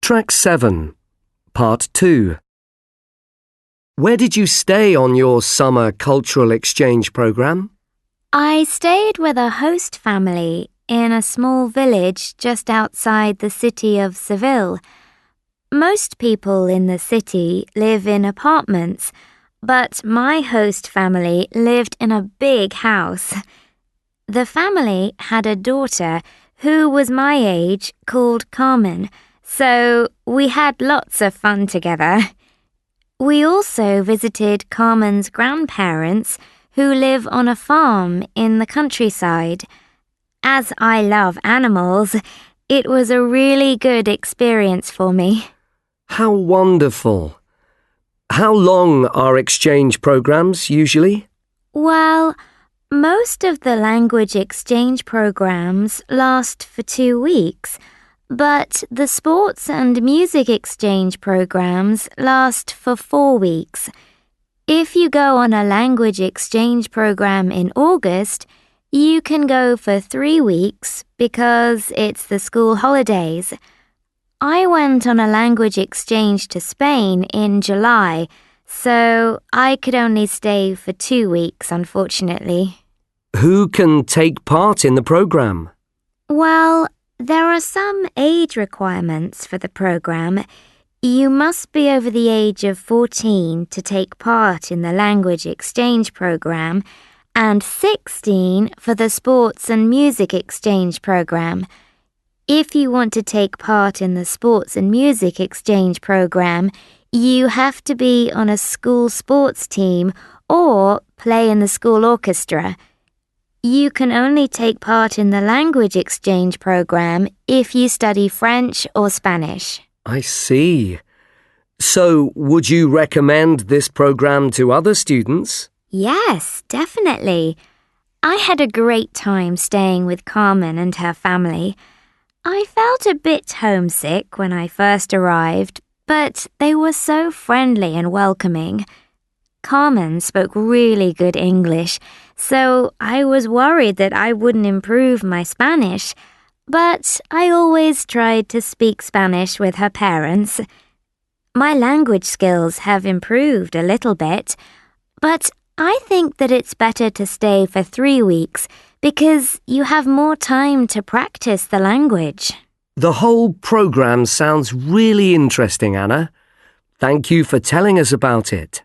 Track 7, Part 2. Where did you stay on your summer cultural exchange program? I stayed with a host family in a small village just outside the city of Seville. Most people in the city live in apartments, but my host family lived in a big house. The family had a daughter who was my age called Carmen, so we had lots of fun together. We also visited Carmen's grandparents, who live on a farm in the countryside. As I love animals, it was a really good experience for me. How wonderful! How long are exchange programs usually? Well, most of the language exchange programs last for 2 weeks, but the sports and music exchange programs last for 4 weeks. If you go on a language exchange program in August, you can go for 3 weeks because it's the school holidays. I went on a language exchange to Spain in July, so I could only stay for 2 weeks, unfortunately. Who can take part in the program? Well, there are some age requirements for the program. You must be over the age of 14 to take part in the language exchange program and 16 for the sports and music exchange program. If you want to take part in the sports and music exchange program, you have to be on a school sports team or play in the school orchestra. You can only take part in the language exchange program if you study French or Spanish. I see. So, would you recommend this program to other students? Yes, definitely. I had a great time staying with Carmen and her family. I felt a bit homesick when I first arrived, but they were so friendly and welcoming. Carmen spoke really good English, so I was worried that I wouldn't improve my Spanish, but I always tried to speak Spanish with her parents. My language skills have improved a little bit, but I think that it's better to stay for 3 weeks because you have more time to practice the language. The whole program sounds really interesting, Anna. Thank you for telling us about it.